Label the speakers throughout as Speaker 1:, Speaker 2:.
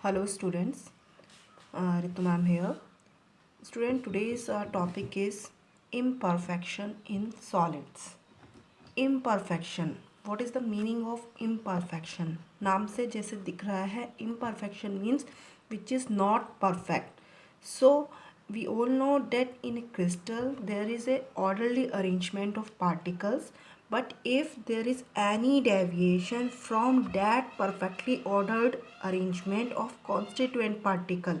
Speaker 1: Hello students, Ritu ma'am here. Student, today's topic is imperfection in solids. Imperfection. What is the meaning of imperfection? नाम से जैसे दिख रहा है, imperfection means which is not perfect. So we all know that in a crystal there is a orderly arrangement of particles, but if there is any deviation from that perfectly ordered arrangement of constituent particle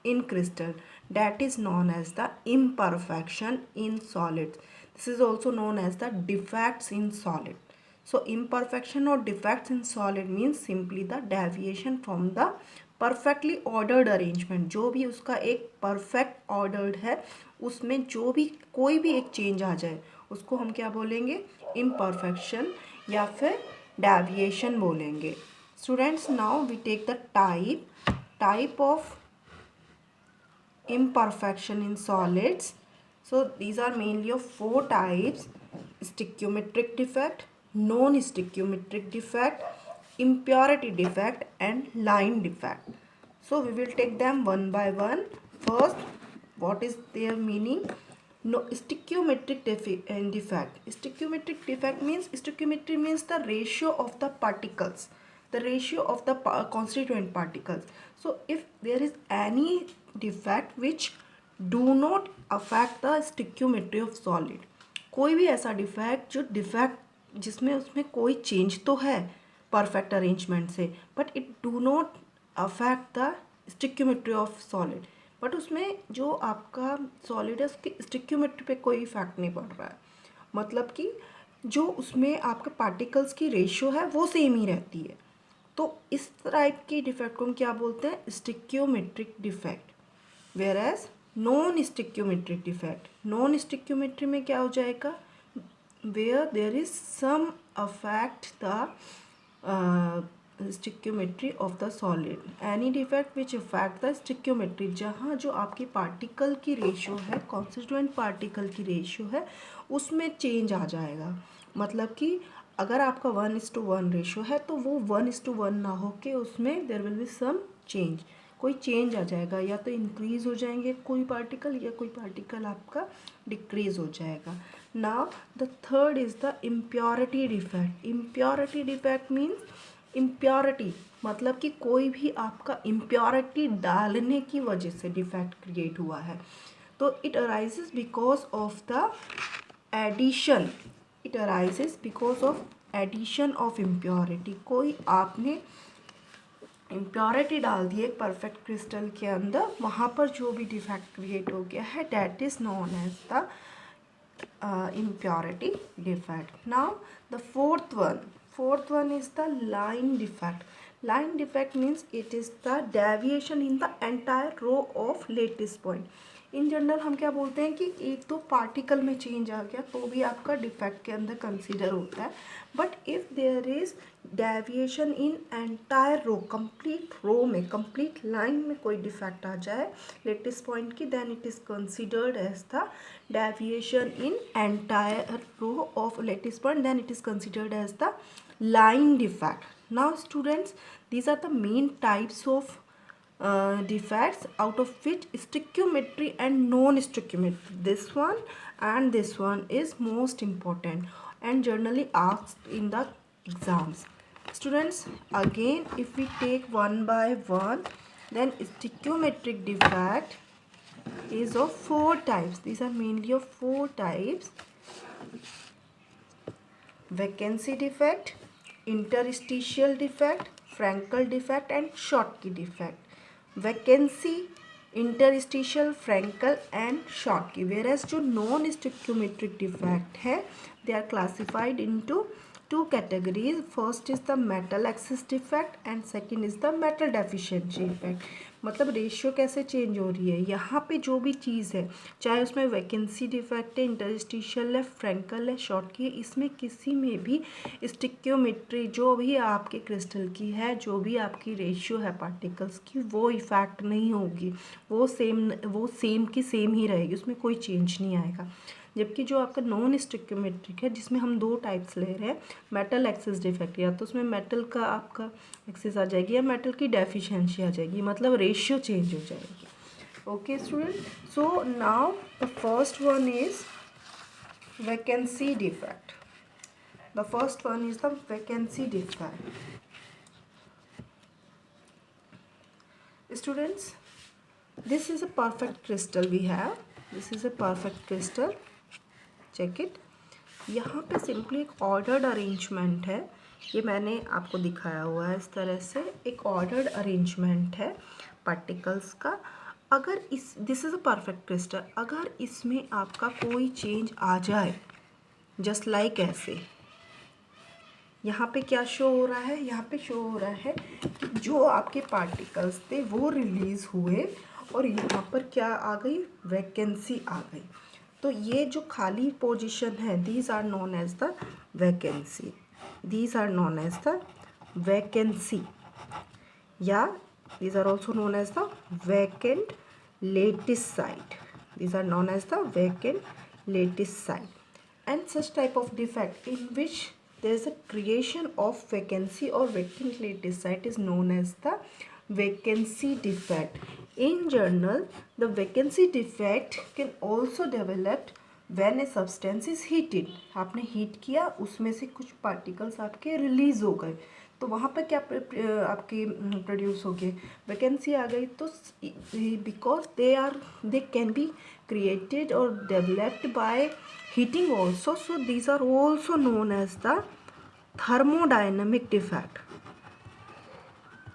Speaker 1: in crystal, that is known as the imperfection in solids. This is also known as the defects in solid. So imperfection or defects in solid means simply the deviation from the perfectly ordered arrangement. जो भी उसका एक perfect ordered है उसमें जो भी कोई भी एक चेंज आ जाए उसको हम क्या बोलेंगे? इम्परफेक्शन या फिर डेविएशन बोलेंगे. Students, now we take the type of imperfection in solids. So these are mainly of four types: stoichiometric defect, non-stoichiometric defect, impurity defect and line defect. So we will take them one by one. First, what is their meaning? No, stoichiometric defect. Stoichiometric defect means, stoichiometry means the ratio of the particles, the ratio of the constituent particles. So if there is any defect which do not affect the stoichiometry of solid, कोई भी ऐसा defect जो defect जिसमें उसमें कोई change तो है perfect arrangement से, but it do not affect the stoichiometry of solid, but उसमें जो आपका सॉलिड है उसकी स्टिक्योमेट्री पे कोई इफेक्ट नहीं पड़ रहा है. मतलब कि जो उसमें आपके पार्टिकल्स की रेशियो है वो सेम ही रहती है. तो इस टाइप की डिफेक्ट को हम क्या बोलते हैं? Stoichiometric defect. Whereas non stoichiometric defect, non stoichiometry में क्या हो जाएगा? Where there is some affect the stoichiometry of the solid. Any defect which affect the stoichiometry, जहाँ जो आपकी पार्टिकल की रेशियो है, कॉन्स्टिट्यूएंट पार्टिकल की रेशियो है, उसमें चेंज आ जाएगा. मतलब कि अगर आपका 1:1 रेशियो है तो वो 1:1 ना हो के उसमें there will be some change, कोई चेंज आ जाएगा. या तो इंक्रीज़ हो जाएंगे कोई पार्टिकल या कोई पार्टिकल आपका डिक्रीज़ हो जाएगा. Now the third is the impurity defect. Impurity defect means impurity, मतलब कि कोई भी आपका इम्प्योरिटी डालने की वजह से डिफेक्ट क्रिएट हुआ है. तो it arises because of the addition, it arises because of addition of impurity. कोई आपने इम्प्योरिटी डाल दी एक परफेक्ट क्रिस्टल के अंदर, वहाँ पर जो भी डिफेक्ट क्रिएट हो गया है that is known as the impurity defect. Now the fourth one is the line defect. Line defect means it is the deviation in the entire row of lattice point. In general हम क्या बोलते हैं कि एक दो particle में change आ गया तो भी आपका डिफेक्ट के अंदर कंसीडर होता है. But if there is deviation in entire row, complete row में, कंप्लीट लाइन में कोई डिफेक्ट आ जाए लेटिस पॉइंट की, then it is considered as the deviation in entire row of lattice point, then it is considered as the line defect. Now students, these are the main types of defects, out of which stoichiometry and non-stoichiometry, this one and this one is most important and generally asked in the exams. Students, again if we take one by one, then stoichiometric defect is of four types. These are mainly of four types: vacancy defect, interstitial defect, Frankel defect and Schottky defect. Vacancy, interstitial, Frankel and Schottky. Whereas जो non stoichiometric defect है, they are classified into two categories. First is the metal excess defect and second is the metal deficiency defect. मतलब ratio कैसे change हो रही है, यहाँ पे जो भी चीज़ है, चाहे उसमें वैकेंसी डिफेक्ट है, इंटरस्टिशियल है, फ्रैंकल है, शॉर्टकी है, इसमें किसी में भी स्टिक्योमेट्री जो भी आपके क्रिस्टल की है, जो भी आपकी रेशियो है पार्टिकल्स की, वो इफेक्ट नहीं होगी, वो सेम की सेम ही रहेगी, उसमें कोई चेंज नहीं आएगा. जबकि जो आपका नॉन स्टिक्योमेट्रिक है जिसमें हम दो टाइप्स ले रहे हैं, मेटल एक्सिस डिफेक्ट, या तो उसमें मेटल का आपका एक्सिस आ जाएगी या मेटल की डेफिशिएंसी आ जाएगी, मतलब रेशियो चेंज हो जाएगी। Okay student, so now the first one is vacancy defect. The first one is the vacancy defect. Students, this is a perfect crystal we have. This is a perfect crystal. Check it. यहाँ पे simply एक ordered arrangement है, ये मैंने आपको दिखाया हुआ है इस तरह से, एक ऑर्डर्ड अरेंजमेंट है पार्टिकल्स का. अगर this is a perfect crystal, अगर इसमें आपका कोई चेंज आ जाए, जस्ट लाइक ऐसे, यहाँ पे क्या शो हो रहा है, यहाँ पे शो हो रहा है कि जो आपके पार्टिकल्स थे वो रिलीज़ हुए और यहाँ पर क्या आ गई, वैकेंसी आ गई. तो ये जो खाली पोजीशन है, these are known as the vacancy, these are known as the vacancy, या these are also known as the vacant lattice site. These are known as the vacant lattice site. And such type of defect in which there is a creation of vacancy or vacant lattice site is known as the vacancy defect. In general, the vacancy defect can also develop when a substance is heated. आपने heat किया, उसमें से कुछ particles आपके release हो गए, तो वहाँ पर क्या आपकी प्रोड्यूस हो गए, वैकेंसी आ गई. तो because they can be created और developed by heating also, so these are also known as the thermodynamic defect.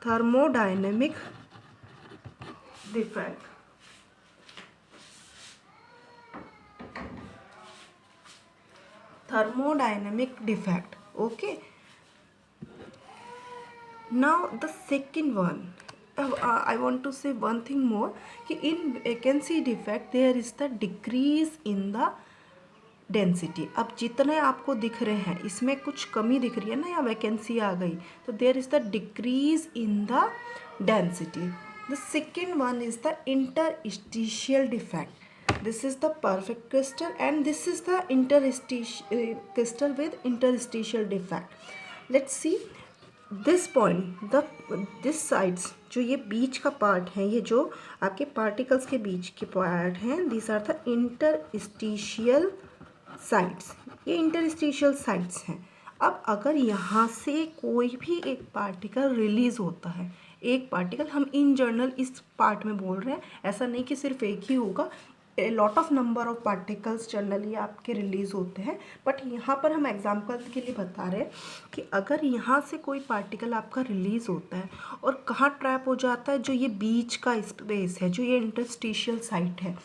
Speaker 1: Thermodynamic defect. Thermodynamic defect. Okay. Now the second one, I want to say one thing more कि in vacancy defect there is the decrease in the density. अब जितने आपको दिख रहे हैं इसमें कुछ कमी दिख रही है ना, या वैकेंसी आ गई, तो there is the decrease in the density. The second one is the interstitial defect. This is the perfect crystal and this is the crystal with interstitial defect. Let's see this point, this sides, जो ये बीच का part है, ये जो आपके particles के बीच के part हैं, these are the interstitial sites. ये interstitial sites हैं. अब अगर यहाँ से कोई भी एक पार्टिकल रिलीज होता है, एक पार्टिकल, हम इन जनरल इस पार्ट में बोल रहे हैं, ऐसा नहीं कि सिर्फ एक ही होगा, a lot of number of particles generally आपके रिलीज़ होते हैं, बट यहाँ पर हम एग्जांपल के लिए बता रहे हैं कि अगर यहाँ से कोई पार्टिकल आपका रिलीज़ होता है और कहाँ ट्रैप हो जाता है, जो ये बीच का स्पेस है, जो ये इंटरस्टिशियल साइट है,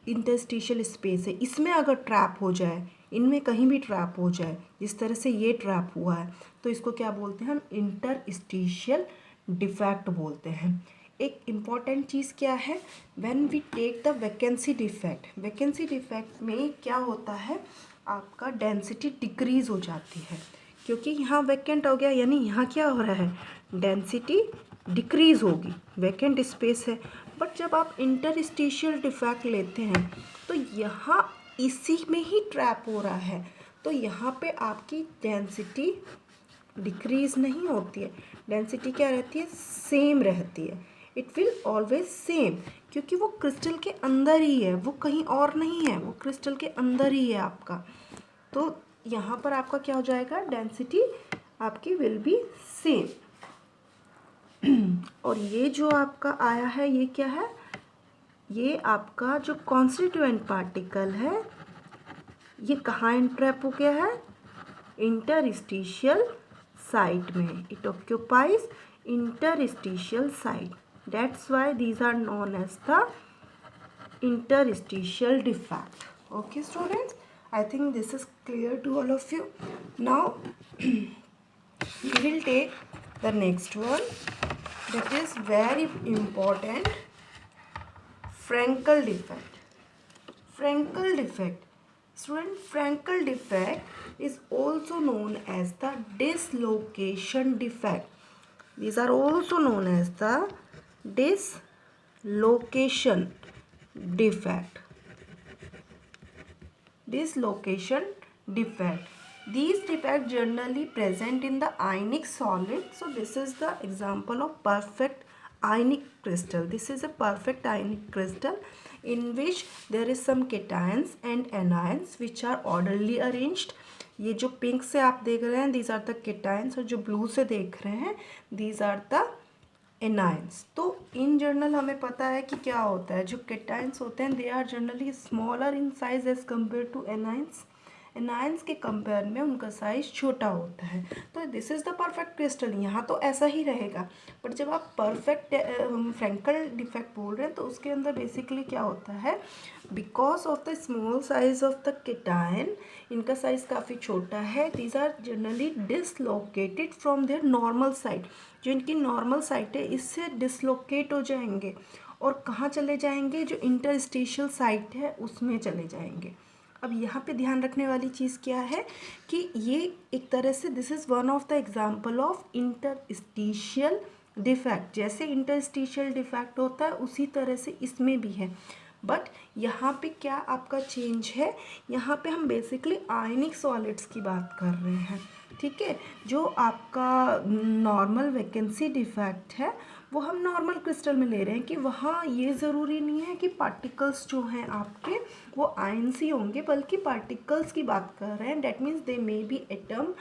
Speaker 1: इंटरस्टिशियल स्पेस है, इसमें अगर ट्रैप हो जाए, इनमें कहीं भी ट्रैप हो जाए, जिस तरह से ये ट्रैप हुआ है, तो इसको क्या बोलते हैं हम, इंटरस्टिशियल डिफेक्ट बोलते हैं. एक इम्पॉर्टेंट चीज़ क्या है, when we take the vacancy defect, vacancy defect में क्या होता है, आपका डेंसिटी डिक्रीज हो जाती है, क्योंकि यहाँ वैकेंट हो गया, यानी यहाँ क्या हो रहा है, डेंसिटी डिक्रीज होगी, वैकेंट स्पेस है. बट जब आप इंटरस्टिशियल डिफेक्ट लेते हैं तो यहाँ इसी में ही ट्रैप हो रहा है, तो यहाँ पे आपकी डेंसिटी डिक्रीज नहीं होती है, डेंसिटी क्या रहती है, सेम रहती है. इट विल ऑलवेज सेम, क्योंकि वो क्रिस्टल के अंदर ही है, वो कहीं और नहीं है, वो क्रिस्टल के अंदर ही है आपका. तो यहाँ पर आपका क्या हो जाएगा, डेंसिटी आपकी विल बी सेम. और ये जो आपका आया है, ये क्या है, ये आपका जो कॉन्स्टिट्यूएंट पार्टिकल है, ये कहाँ इंट्रैप हो गया है, इंटरस्टिशियल साइट में. It occupies interstitial site. That's why these are known as the interstitial defect. Okay students, I think this is clear to all of you. Now we will take the next one, that is very important, Frankel defect. Frankel defect. Student, Frankel defect is also known as the dislocation defect. These are also known as the dislocation defect. dislocation defect. These defects generally present in the ionic solid. So this is the example of perfect ionic crystal. This is a perfect ionic crystal in which there is some cations and anions which are orderly arranged. ये जो pink से आप देख रहे हैं, these are the cations, और जो blue से देख रहे हैं, these are the एनाइंस. तो इन जनरल हमें पता है कि क्या होता है. जो केटाइंस होते हैं they are generally smaller in size as compare to anions. Anions के कंपेयर में उनका साइज छोटा होता है. तो this is the perfect crystal. यहाँ तो ऐसा ही रहेगा, बट जब आप परफेक्ट फ्रैंकल डिफेक्ट बोल रहे हैं तो उसके अंदर बेसिकली क्या होता है, because of the small size of the cation, इनका साइज काफ़ी छोटा है. These are generally dislocated from their normal side. जो इनकी नॉर्मल साइट है इससे डिसलोकेट हो जाएंगे और कहाँ चले जाएंगे, जो इंटरस्टिशियल साइट है उसमें चले जाएंगे. अब यहाँ पे ध्यान रखने वाली चीज़ क्या है कि ये एक तरह से this is one of the example of interstitial defect. जैसे इंटरस्टिशियल डिफेक्ट होता है उसी तरह से इसमें भी है. बट यहाँ पे क्या आपका चेंज है, यहाँ पे हम बेसिकली आयनिक सॉलिड्स की बात कर रहे हैं. ठीक है, जो आपका नॉर्मल वैकेंसी डिफेक्ट है वो हम नॉर्मल क्रिस्टल में ले रहे हैं कि वहाँ ये ज़रूरी नहीं है कि पार्टिकल्स जो हैं आपके वो आयंस ही होंगे, बल्कि पार्टिकल्स की बात कर रहे हैं. That means they may be atom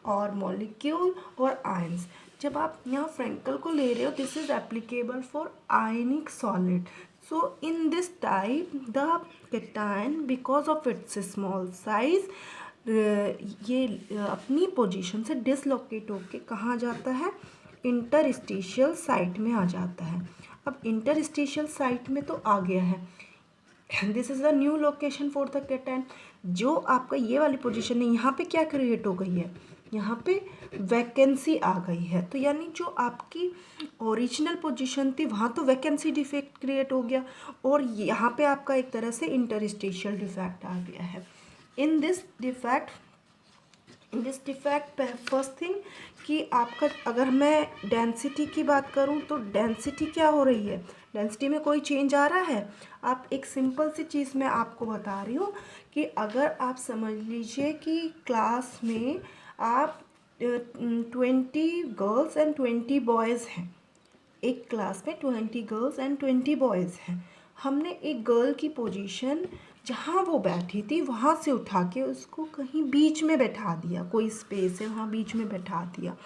Speaker 1: और मॉलिक्यूल और आयंस. जब आप यहाँ फ्रैंकल को ले रहे हो, this is applicable for ionic solid. So in this type the cation because of its small size ये अपनी पोजीशन से डिसलोकेट होके कहाँ जाता है, इंटरस्टिशियल साइट में आ जाता है. अब इंटरस्टिशियल साइट में तो आ गया है. This is the new location for the cation. जो आपका ये वाली पोजीशन है यहाँ पे क्या क्रिएट हो गई है, यहाँ पे वैकेंसी आ गई है. तो यानी जो आपकी ओरिजिनल पोजीशन थी वहाँ तो वैकेंसी डिफेक्ट क्रिएट हो गया और यहाँ पे आपका एक तरह से इंटरस्टिशियल डिफेक्ट आ गया है. In this defect first thing कि आपका, अगर मैं डेंसिटी की बात करूं तो डेंसिटी क्या हो रही है, डेंसिटी में कोई चेंज आ रहा है. आप एक सिंपल सी चीज़ मैं आपको बता रही हूँ कि अगर आप समझ लीजिए कि क्लास में आप 20 गर्ल्स एंड 20 बॉयज़ हैं. एक क्लास में 20 गर्ल्स एंड 20 बॉयज़ हैं. हमने एक गर्ल की पोजीशन जहाँ वो बैठी थी वहाँ से उठा के उसको कहीं बीच में बैठा दिया, कोई स्पेस है वहाँ बीच में बैठा दिया.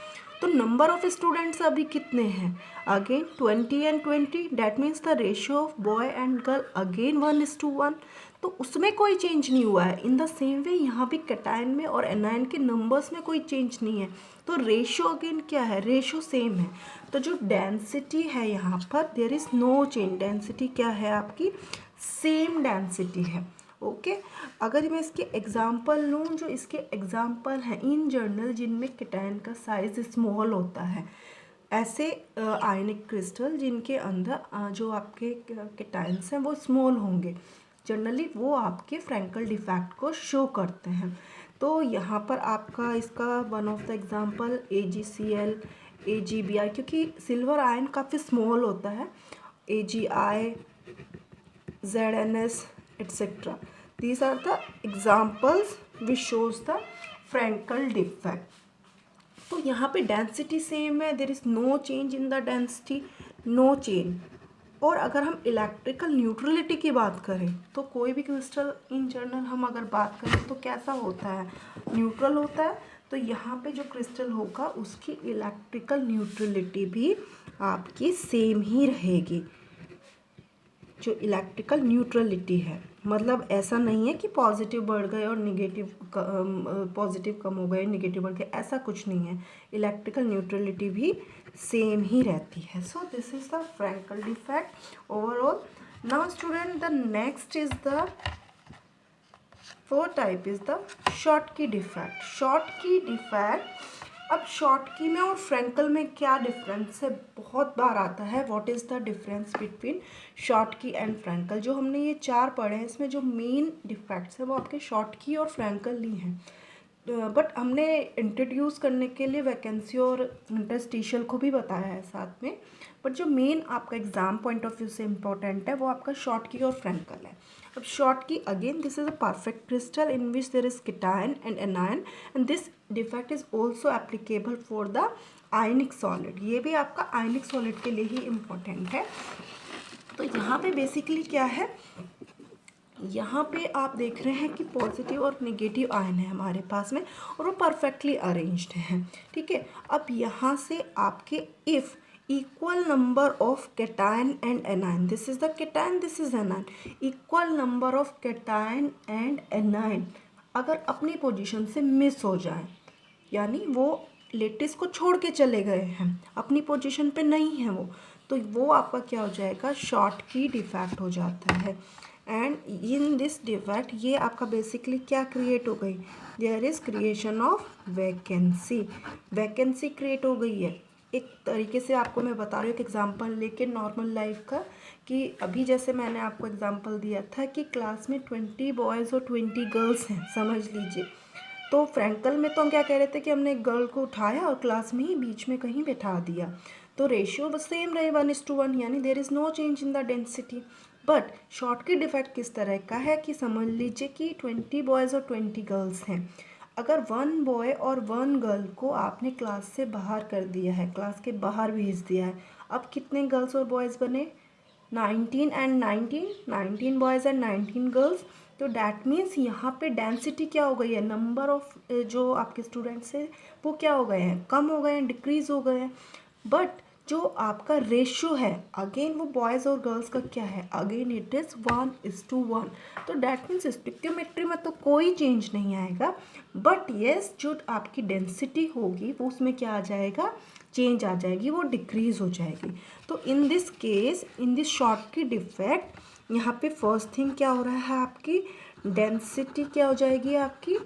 Speaker 1: तो नंबर ऑफ स्टूडेंट्स अभी कितने हैं, again 20 and 20. That means the ratio of boy and girl again 1:1. तो उसमें कोई चेंज नहीं हुआ है. इन द सेम वे यहाँ भी कैटायन में और एनायन के नंबर्स में कोई चेंज नहीं है. तो रेशियो अगेन क्या है, रेशियो सेम है. तो जो डेंसिटी है यहाँ पर there is no change. Density क्या है आपकी, सेम डेंसिटी है. ओके अगर मैं इसके एग्जाम्पल लूँ, जो इसके एग्जाम्पल हैं इन जनरल जिनमें कैटायन का साइज स्मॉल होता है, ऐसे आयनिक क्रिस्टल जिनके अंदर जो आपके कैटायंस हैं वो स्मॉल होंगे, जनरली वो आपके फ्रैंकल डिफेक्ट को शो करते हैं. तो यहाँ पर आपका इसका one of the example AgCl, AgBi, क्योंकि सिल्वर आयन काफ़ी स्मॉल होता है, AgI, ZnS etc. These are the examples which shows the Frankel defect. तो यहाँ पे डेंसिटी सेम है, there is no change in the density, no change. और अगर हम इलेक्ट्रिकल न्यूट्रलिटी की बात करें तो कोई भी क्रिस्टल इन जनरल हम अगर बात करें तो कैसा होता है, न्यूट्रल होता है. तो यहाँ पे जो क्रिस्टल होगा उसकी इलेक्ट्रिकल न्यूट्रलिटी भी आपकी सेम ही रहेगी. जो इलेक्ट्रिकल न्यूट्रलिटी है मतलब ऐसा नहीं है कि पॉजिटिव बढ़ गए और निगेटिव पॉजिटिव कम हो गए, निगेटिव बढ़ गए, ऐसा कुछ नहीं है. इलेक्ट्रिकल न्यूट्रलिटी भी सेम ही रहती है. So this is the Frenkel defect overall. Now student the next is the fourth type is the Schottky defect. Schottky defect, अब शॉटकी में और फ्रैंकल में क्या डिफरेंस है, बहुत बार आता है. What is the difference between Schottky and Frenkel. जो हमने ये 4 पढ़े हैं इसमें जो मेन डिफेक्ट्स हैं वो आपके शॉटकी और फ्रैंकल ही हैं. बट हमने इंट्रोड्यूस करने के लिए वैकेंसी और इंटरस्टिशियल को भी बताया है साथ में। बट जो मेन आपका एग्जाम पॉइंट ऑफ व्यू से इम्पोर्टेंट है वो आपका शॉर्ट की और फ्रैंकल है। अब शॉर्ट की again this is a perfect crystal in which there is cation and anion and this defect is also applicable for the ionic solid. ये भी आपका आयनिक सॉलिड के लिए ही इम्पोर्टेंट है। तो यहाँ पे बेसिकली क्या है, यहाँ पे आप देख रहे हैं कि पॉजिटिव और नेगेटिव आयन है हमारे पास में और वो परफेक्टली अरेंज्ड हैं, ठीक है। अब यहाँ से आपके if equal number of cation and anion, this is the cation, this is anion, equal number of cation and anion अगर अपनी पोजीशन से मिस हो जाए, यानी वो लेटिस को छोड़ के चले गए हैं, अपनी पोजीशन पे नहीं है वो, तो वो आपका क्या हो जाएगा, शॉर्ट की डिफेक्ट हो जाता है। एंड इन दिस डिफेक्ट ये आपका बेसिकली क्या क्रिएट हो गई, there is creation of vacancy, vacancy create हो गई है। एक तरीके से आपको मैं बता रही हूँ, एक एग्जांपल लेके नॉर्मल लाइफ का, कि अभी जैसे मैंने आपको एग्जांपल दिया था कि क्लास में 20 बॉयज़ और 20 गर्ल्स हैं, समझ लीजिए। तो फ्रैंकल में तो हम क्या कह रहे थे कि हमने एक गर्ल को उठाया और क्लास में ही बीच में कहीं बैठा दिया, तो रेशियो बस सेम रहे 1:1, यानी there is no change in the density. But Schottky defect किस तरह का है कि समझ लीजिए कि 20 बॉयज़ और 20 गर्ल्स हैं, अगर 1 बॉय और 1 गर्ल को आपने क्लास से बाहर कर दिया है, क्लास के बाहर भेज दिया है, अब कितने गर्ल्स और बॉयज़ बने, 19 एंड 19, 19 बॉयज़ एंड 19 गर्ल्स। तो डैट मीन्स यहाँ पे डेंसिटी क्या हो गई है, नंबर ऑफ जो आपके स्टूडेंट्स हैं वो क्या हो गए हैं, कम हो गए हैं, डिक्रीज़ हो गए हैं। बट जो आपका रेशियो है अगेन वो बॉयज़ और गर्ल्स का क्या है, अगेन इट इज़ 1:1। तो डैट मीन्स स्टिक्योमेट्री में तो कोई चेंज नहीं आएगा, बट येस जो आपकी डेंसिटी होगी वो उसमें क्या आ जाएगा, चेंज आ जाएगी, वो डिक्रीज़ हो जाएगी। तो in this case, in this short की डिफेक्ट, यहाँ पे फर्स्ट थिंग क्या हो रहा है, आपकी डेंसिटी क्या हो जाएगी, आपकी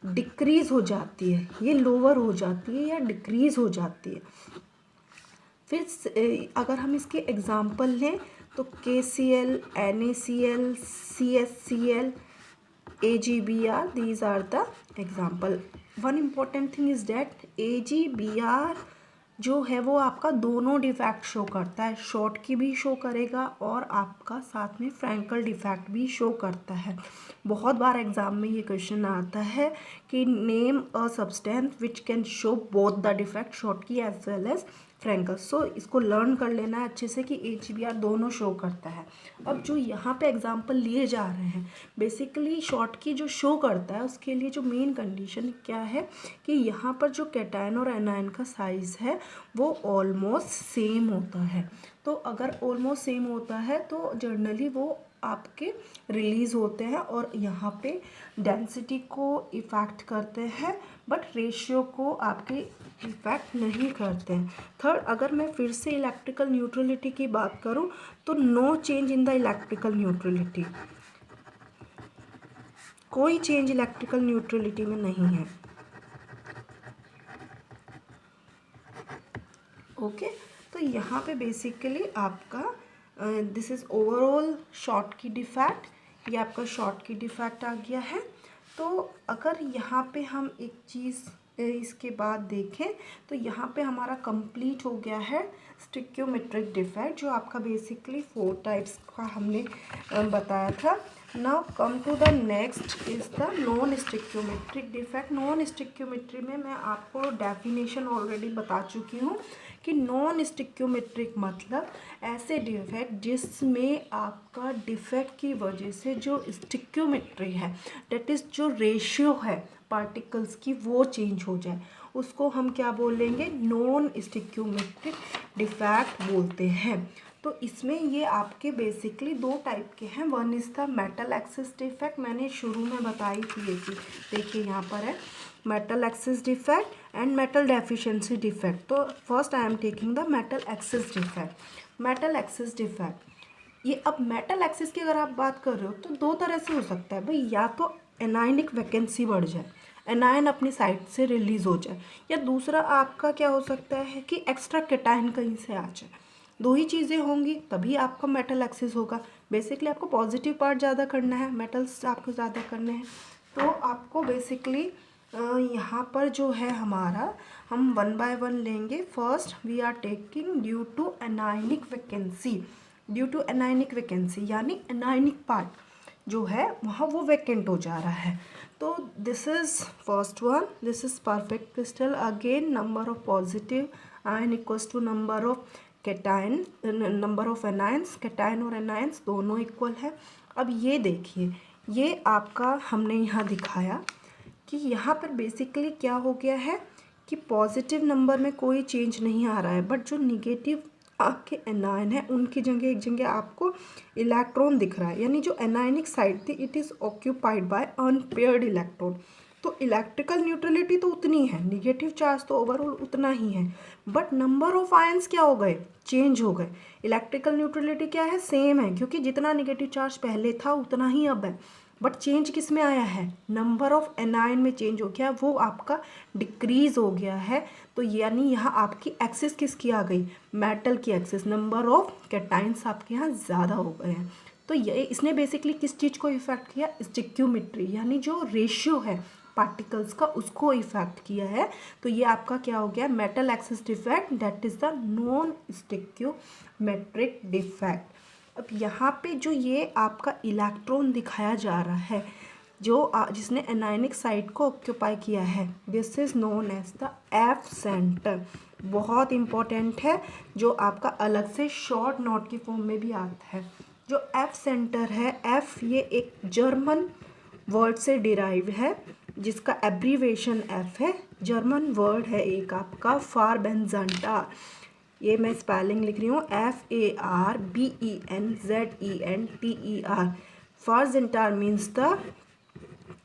Speaker 1: डिक्रीज़ हो जाती है, ये लोअर हो जाती है या डिक्रीज़ हो जाती है। फिर अगर हम इसके एग्जाम्पल लें तो KCl, NaCl, CSCl, AgBr, these are the example. One important thing is that AgBr जो है वो आपका दोनों डिफेक्ट शो करता है, शॉर्ट की भी शो करेगा और आपका साथ में फ्रैंकल डिफेक्ट भी शो करता है। बहुत बार एग्जाम में ये क्वेश्चन आता है कि name a substance which can show both the defect, short की एज वेल एज फ्रैंकल। सो इसको लर्न कर लेना है अच्छे से कि AgBr दोनों शो करता है। अब जो यहाँ पे एग्जांपल लिए जा रहे हैं, बेसिकली शॉर्ट की जो शो करता है उसके लिए जो मेन कंडीशन क्या है कि यहाँ पर जो कैटायन और एनायन का साइज़ है वो ऑलमोस्ट सेम होता है। तो अगर ऑलमोस्ट सेम होता है तो जनरली वो आपके रिलीज़ होते हैं और यहाँ पे डेंसिटी को इफ़ेक्ट करते हैं, बट रेशियो को आपके इफ़ेक्ट नहीं करते हैं। थर्ड, अगर मैं फिर से इलेक्ट्रिकल न्यूट्रलिटी की बात करूँ तो no change in the electrical neutrality, कोई चेंज इलेक्ट्रिकल न्यूट्रलिटी में नहीं है। ओके, तो यहाँ पे बेसिकली आपका this is overall Schottky defect, ये आपका शॉर्ट की डिफेक्ट आ गया है। तो अगर यहाँ पे हम एक चीज़ इसके बाद देखें तो यहाँ पे हमारा कंप्लीट हो गया है स्टिक्योमेट्रिक डिफेक्ट, जो आपका बेसिकली 4 टाइप्स का हमने बताया था। Now come to the next is the non stoichiometric defect. Non stoichiometry में मैं आपको डेफिनेशन ऑलरेडी बता चुकी हूँ कि नॉन स्टिक्योमेट्रिक मतलब ऐसे डिफेक्ट जिसमें आपका डिफेक्ट की वजह से जो स्टिक्योमेट्री है, डेट इज़ जो रेशियो है पार्टिकल्स की वो चेंज हो जाए, उसको हम क्या बोलेंगे, नॉन स्टिक्योमेट्रिक डिफेक्ट बोलते हैं। तो इसमें ये आपके बेसिकली 2 टाइप के हैं। One is the metal excess defect, मैंने शुरू में बताई थी ये चीज़, देखिए यहाँ पर है metal excess defect and metal deficiency defect. तो first I am taking the metal excess defect. Metal excess defect, ये अब मेटल एक्सिस की अगर आप बात कर रहे हो तो 2 तरह से हो सकता है भाई, या तो एनायनिक वैकेंसी बढ़ जाए, एनायन अपनी साइड से रिलीज़ हो जाए, या दूसरा आपका क्या हो सकता है कि एक्स्ट्रा कैटायन कहीं से आ जाए। 2 ही चीज़ें होंगी तभी आपका मेटल एक्सिस होगा। बेसिकली आपको पॉजिटिव पार्ट ज़्यादा करना है, मेटल्स आपको ज़्यादा करने हैं, तो आपको बेसिकली यहाँ पर जो है हमारा, हम वन बाय वन लेंगे। First we are taking due to anionic vacancy. Due to anionic vacancy यानी एनायनिक पार्ट जो है वहाँ वो वैकेंट हो जा रहा है। तो this is first one, this is perfect crystal. Again number of positive ion equals to number of cation, number of anions, cation और एनायंस दोनों इक्वल है। अब ये देखिए, ये आपका हमने यहाँ दिखाया कि यहाँ पर बेसिकली क्या हो गया है कि पॉजिटिव नंबर में कोई चेंज नहीं आ रहा है, बट जो निगेटिव आपके एनायन है उनकी जगह एक जगह आपको इलेक्ट्रॉन दिख रहा है, यानी जो एनायनिक साइड थी it is occupied by unpaired electron. तो इलेक्ट्रिकल न्यूट्रलिटी तो उतनी है, निगेटिव चार्ज तो ओवरऑल उतना ही है, बट नंबर ऑफ आयंस क्या हो गए, चेंज हो गए। इलेक्ट्रिकल न्यूट्रलिटी क्या है, सेम है, क्योंकि जितना निगेटिव चार्ज पहले था उतना ही अब है, बट चेंज किस में आया है, नंबर ऑफ एनायन में चेंज हो गया, वो आपका डिक्रीज हो गया है। तो यानी यहाँ आपकी एक्सिस किसकी आ गई, मेटल की एक्सिस, नंबर ऑफ कैटाइंस आपके यहाँ ज़्यादा हो गए हैं। तो ये इसने बेसिकली किस चीज़ को इफेक्ट किया, स्टिक्योमेट्री यानी जो रेशियो है पार्टिकल्स का उसको इफेक्ट किया है। तो ये आपका क्या हो गया, metal excess defect, that is the non stoichiometric defect. अब यहाँ पे जो ये आपका इलेक्ट्रॉन दिखाया जा रहा है जो जिसने एनायनिक साइड को ऑक्यूपाई किया है, this is known as the F centre. बहुत इम्पॉर्टेंट है, जो आपका अलग से शॉर्ट नोट की फॉर्म में भी आता है। जो एफ सेंटर है, एफ ये एक जर्मन वर्ड से डिराइव है जिसका एब्रीवेशन एफ है, जर्मन वर्ड है एक आपका फारबेनज़ेंटा। ये मैं स्पेलिंग लिख रही हूँ, FARBENZENTER। फारजेंटार means the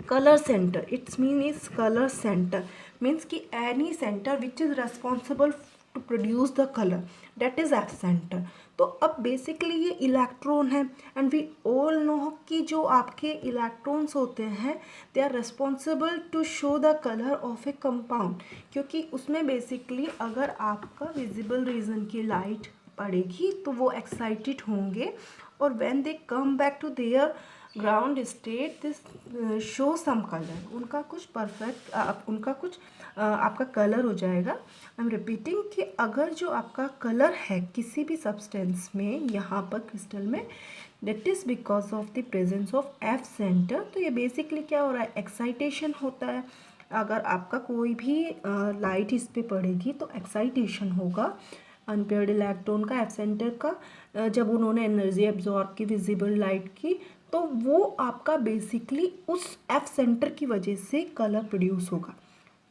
Speaker 1: color center, its mean is color center, means कि any center which is responsible to produce the color, that is F center। तो अब बेसिकली ये इलेक्ट्रॉन है, एंड वी ऑल नो कि जो आपके इलेक्ट्रॉन्स होते हैं they are responsible to show the colour of a compound, क्योंकि उसमें बेसिकली अगर आपका विजिबल रीजन की लाइट पड़ेगी तो वो एक्साइटेड होंगे, और when they come back to their ground state this show some colour, उनका कुछ परफेक्ट उनका कुछ आपका कलर हो जाएगा। आई एम रिपीटिंग कि अगर जो आपका कलर है किसी भी सब्सटेंस में यहाँ पर क्रिस्टल में, that is because of the presence of F centre. तो ये बेसिकली क्या हो रहा है, एक्साइटेशन होता है। अगर आपका कोई भी लाइट इस पर पड़ेगी तो एक्साइटेशन होगा अनपेयर्ड इलेक्ट्रॉन का, एफ सेंटर का। जब उन्होंने एनर्जी एब्जॉर्ब की विजिबल लाइट की, तो वो आपका बेसिकली उस एफ सेंटर की वजह से कलर प्रोड्यूस होगा।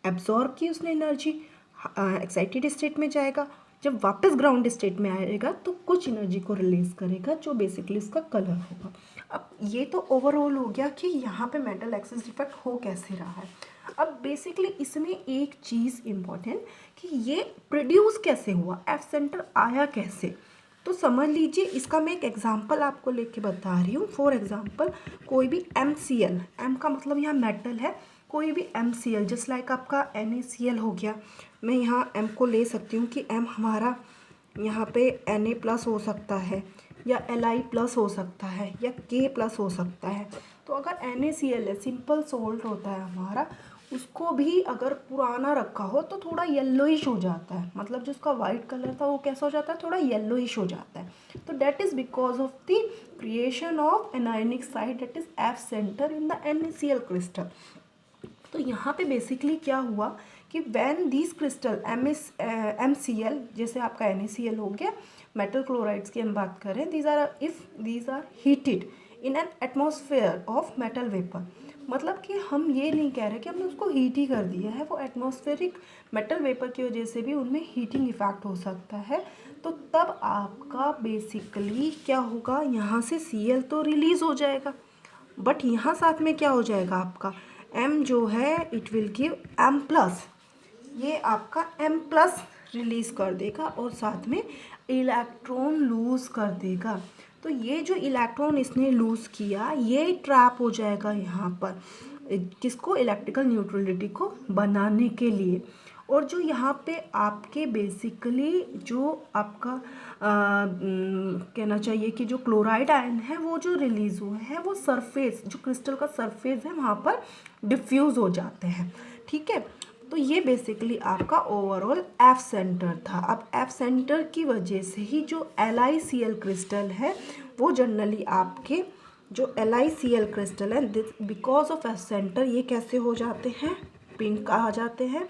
Speaker 1: एब्जॉर्ब की उसने एनर्जी, एक्साइटेड स्टेट में जाएगा, जब वापस ग्राउंड स्टेट में आएगा तो कुछ एनर्जी को रिलीज करेगा जो बेसिकली उसका कलर होगा। अब ये तो ओवरऑल हो गया कि यहाँ पे मेटल एक्सिस डिफेक्ट हो कैसे रहा है। अब बेसिकली इसमें एक चीज़ इम्पॉर्टेंट कि ये प्रोड्यूस कैसे हुआ, एफ सेंटर आया कैसे। तो समझ लीजिए, इसका मैं एक एग्जांपल आपको लेके बता रही हूँ। फॉर एग्जांपल कोई भी MCl, M का मतलब यहाँ मेटल है, कोई भी MCl जस्ट लाइक आपका NaCl हो गया। मैं यहाँ M को ले सकती हूँ कि M हमारा यहाँ पे Na+ हो सकता है, या Li+ हो सकता है, या K+ हो सकता है। तो अगर NaCl है, सिंपल सोल्ट होता है हमारा, उसको भी अगर पुराना रखा हो तो थोड़ा येलोइश हो जाता है, मतलब जो उसका वाइट कलर था वो कैसा हो जाता है, थोड़ा येलोइश हो जाता है। तो that is because of the creation of anionic side, that is F centre in the NaCl crystal. तो यहाँ पे बेसिकली क्या हुआ कि व्हेन दिस क्रिस्टल MCl, जैसे आपका NaCl हो गया, मेटल क्लोराइड्स की हम बात करें, these are heated in an atmosphere of metal vapour. मतलब कि हम ये नहीं कह रहे कि हमने उसको हीट ही कर दिया है, वो एटमॉस्फेरिक मेटल वेपर की वजह से भी उनमें हीटिंग इफेक्ट हो सकता है। तो तब आपका बेसिकली क्या होगा, यहाँ से Cl तो रिलीज़ हो जाएगा, बट यहाँ साथ में क्या हो जाएगा आपका M जो है इट विल गिव M+, ये आपका M+ रिलीज़ कर देगा और साथ में इलेक्ट्रॉन लूज़ कर देगा। तो ये जो इलेक्ट्रॉन इसने लूज़ किया ये ट्रैप हो जाएगा यहाँ पर, किसको, इलेक्ट्रिकल न्यूट्रलिटी को बनाने के लिए। और जो यहाँ पे आपके बेसिकली जो आपका कहना चाहिए कि जो क्लोराइड आयन है वो जो रिलीज़ हुए हैं वो सरफेस, जो क्रिस्टल का सरफेस है वहाँ पर डिफ्यूज़ हो जाते हैं, ठीक है। तो ये बेसिकली आपका ओवरऑल एफ सेंटर था। अब एफ सेंटर की वजह से ही जो LiCl क्रिस्टल है वो जनरली आपके जो LiCl क्रिस्टल है बिकॉज ऑफ एफ सेंटर ये कैसे हो जाते हैं, पिंक आ जाते हैं।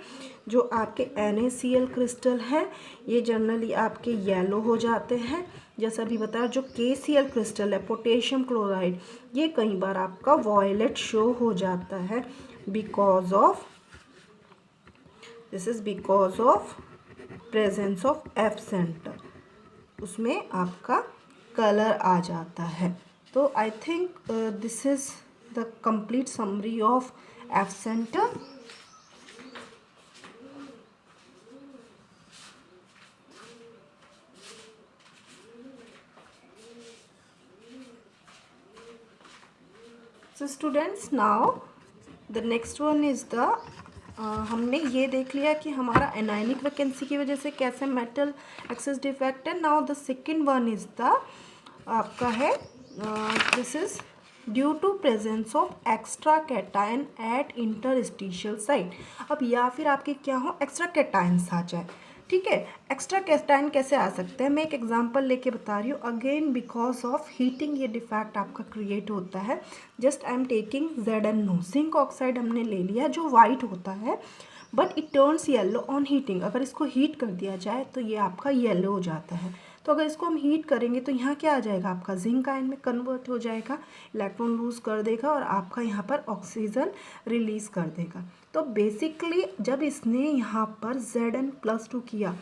Speaker 1: जो आपके NaCl क्रिस्टल हैं ये जनरली आपके येलो हो जाते हैं। जैसा भी बताया, जो KCl क्रिस्टल है पोटेशियम क्लोराइड, ये कई बार आपका वॉयलेट शो हो जाता है because of this is because of presence of F centre, उसमें आपका कलर आ जाता है। तो I think this is the complete summary of F centre. So students, now the next one is the हमने ये देख लिया कि हमारा एनायनिक वैकेंसी की वजह से कैसे मेटल एक्सेस डिफेक्ट है। Now the second one is the आपका है this is due to presence of extra cation at interstitial site. अब या फिर आपके क्या हो, एक्स्ट्रा कैटायंस आ जाए, ठीक है। एक्स्ट्रा कैटायन कैसे आ सकते हैं, मैं एक एग्जांपल लेके बता रही हूँ। अगेन बिकॉज ऑफ हीटिंग ये डिफेक्ट आपका क्रिएट होता है। Just I am taking ZnO, zinc oxide हमने ले लिया जो वाइट होता है but it turns yellow on heating. अगर इसको हीट कर दिया जाए तो ये आपका येलो हो जाता है। तो अगर इसको हम हीट करेंगे तो यहाँ क्या आ जाएगा, आपका जिंक आयन में कन्वर्ट हो जाएगा, इलेक्ट्रॉन लूज कर देगा और आपका यहाँ पर ऑक्सीजन रिलीज कर देगा। तो बेसिकली जब इसने यहाँ पर Zn+2 किया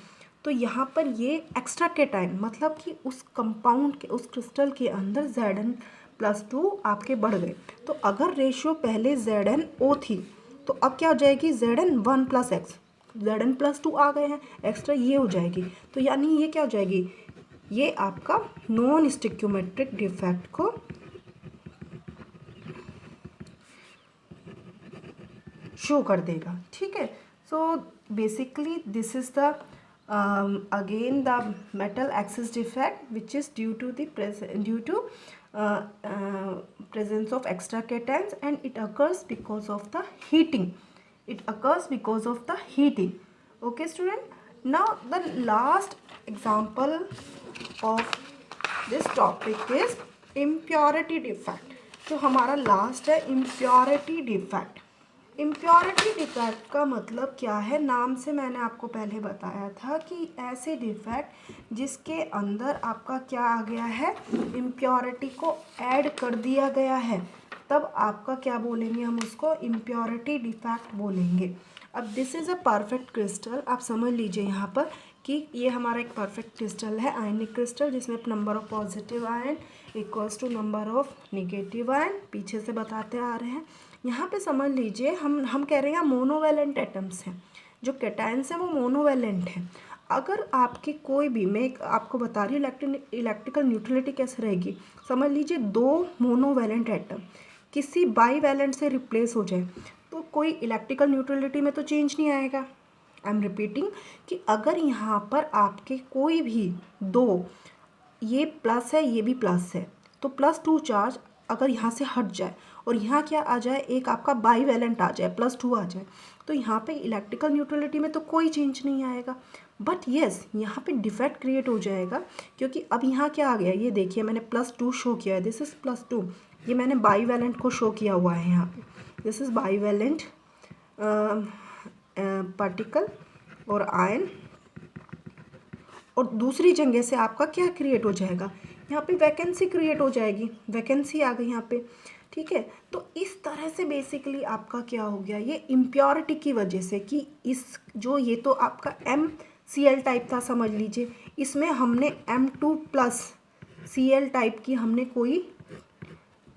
Speaker 1: तो यहाँ पर ये एक्स्ट्रा कैटायन मतलब कि उस कंपाउंड के उस क्रिस्टल के अंदर Zn+2 आपके बढ़ गए। तो अगर रेशियो पहले ZnO थी तो अब क्या हो जाएगी, Zn1+X, Zn+2 आ गए हैं एक्स्ट्रा, ये हो जाएगी। तो यानी ये क्या हो जाएगी, ये आपका नॉन स्टिक्योमेट्रिक डिफेक्ट को शो कर देगा, ठीक है। So basically this is the again the metal excess defect which is due to presence of extra cations and it occurs because of the heating. Okay student, now the last example of this topic is impurity defect. जो हमारा last है impurity defect। Impurity defect का मतलब क्या है, नाम से मैंने आपको पहले बताया था कि ऐसे डिफेक्ट जिसके अंदर आपका क्या आ गया है, इम्प्योरिटी को ऐड कर दिया गया है, तब आपका क्या बोलेंगे, हम उसको इम्प्योरिटी डिफेक्ट बोलेंगे। अब this is a perfect crystal, आप समझ लीजिए यहाँ पर कि ये हमारा एक परफेक्ट क्रिस्टल है, आयनिक क्रिस्टल, जिसमें number of positive ion equals to number of negative ion, पीछे से बताते आ रहे हैं। यहाँ पे समझ लीजिए हम कह रहे हैं मोनोवैलेंट एटम्स हैं, जो कैटायंस हैं वो मोनोवैलेंट हैं। अगर आपके कोई भी, मैं आपको बता रही हूँ इलेक्ट्रिकल न्यूट्रलिटी कैसे रहेगी। समझ लीजिए दो मोनोवैलेंट एटम किसी बाईवैलेंट से रिप्लेस हो जाए तो कोई इलेक्ट्रिकल न्यूट्रलिटी में तो चेंज नहीं आएगा। आई एम रिपीटिंग कि अगर यहाँ पर आपके कोई भी दो, ये प्लस है ये भी प्लस है, तो +2 चार्ज अगर यहाँ से हट जाए और यहाँ क्या आ जाए, एक आपका बाईवैलेंट आ जाए, +2 आ जाए, तो यहाँ पे इलेक्ट्रिकल न्यूट्रलिटी में तो कोई चेंज नहीं आएगा। बट येस यहाँ पे डिफेक्ट क्रिएट हो जाएगा, क्योंकि अब यहाँ क्या आ गया, ये देखिए मैंने +2 शो किया है, दिस इज़ +2, ये मैंने बाईवैलेंट को शो किया हुआ है यहाँ पे, दिस इज़ बाईवैलेंट पार्टिकल और आयन, और दूसरी जगह से आपका क्या क्रिएट हो जाएगा, यहाँ पे वैकेंसी क्रिएट हो जाएगी, वैकेंसी आ गई यहाँ पे, ठीक है। तो इस तरह से बेसिकली आपका क्या हो गया, ये इम्प्योरिटी की वजह से कि इस जो ये तो आपका MCl टाइप था समझ लीजिए, इसमें हमने M2+Cl टाइप की हमने कोई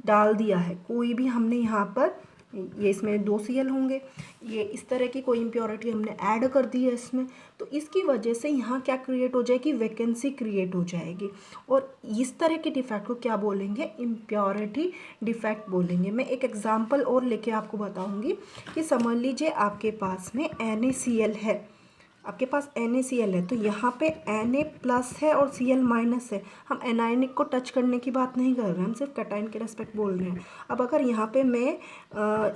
Speaker 1: डाल दिया है, कोई भी हमने यहाँ पर, ये इसमें 2 Cl होंगे, ये इस तरह की कोई इम्प्योरिटी हमने ऐड कर दी है इसमें, तो इसकी वजह से यहाँ क्या क्रिएट हो जाएगी, वैकेंसी क्रिएट हो जाएगी। और इस तरह के डिफेक्ट को क्या बोलेंगे, इम्प्योरिटी डिफेक्ट बोलेंगे। मैं एक एग्जांपल और लेके आपको बताऊंगी कि समझ लीजिए आपके पास में NaCl है, आपके पास NaCl है तो यहाँ पे Na प्लस है और Cl माइनस है। हम एनायनिक को टच करने की बात नहीं कर रहे हैं, हम सिर्फ कैटायन के रेस्पेक्ट बोल रहे हैं। अब अगर यहाँ पे मैं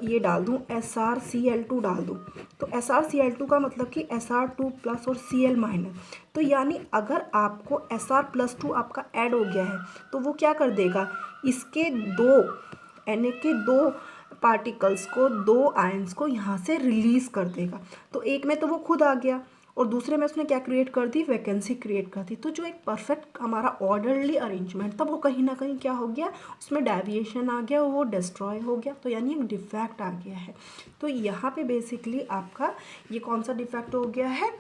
Speaker 1: ये डाल दूँ SrCl2 डाल दूँ, तो SrCl2 का मतलब कि Sr2 प्लस और Cl माइनस। तो यानी अगर आपको Sr+2 आपका ऐड हो गया है तो वो क्या कर देगा, इसके दो Na के दो पार्टिकल्स को, दो आयंस को यहाँ से रिलीज़ कर देगा। तो एक में तो वो खुद आ गया और दूसरे में उसने क्या क्रिएट कर दी, वैकेंसी क्रिएट कर दी। तो जो एक परफेक्ट हमारा ऑर्डरली अरेंजमेंट था वो कहीं ना कहीं क्या हो गया, उसमें डेविएशन आ गया, वो डिस्ट्रॉय हो गया। तो यानी एक डिफेक्ट आ गया है। तो यहाँ पे बेसिकली आपका ये कौन सा डिफेक्ट हो गया है,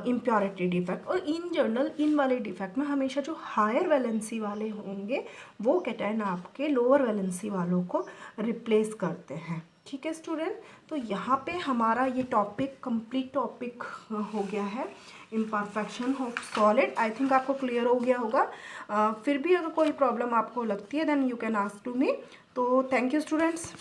Speaker 1: इम्प्योरिटी डिफेक्ट। और इन जनरल इन वाले डिफेक्ट में हमेशा जो हायर वैलेंसी वाले होंगे वो कैटायन आपके लोअर वैलेंसी वालों को रिप्लेस करते हैं। ठीक है स्टूडेंट, तो यहाँ पे हमारा ये टॉपिक कंप्लीट टॉपिक हो गया है, imperfection of solid. I think आपको क्लियर हो गया होगा। फिर भी अगर कोई प्रॉब्लम आपको लगती है then you can ask to me. तो थैंक यू स्टूडेंट्स।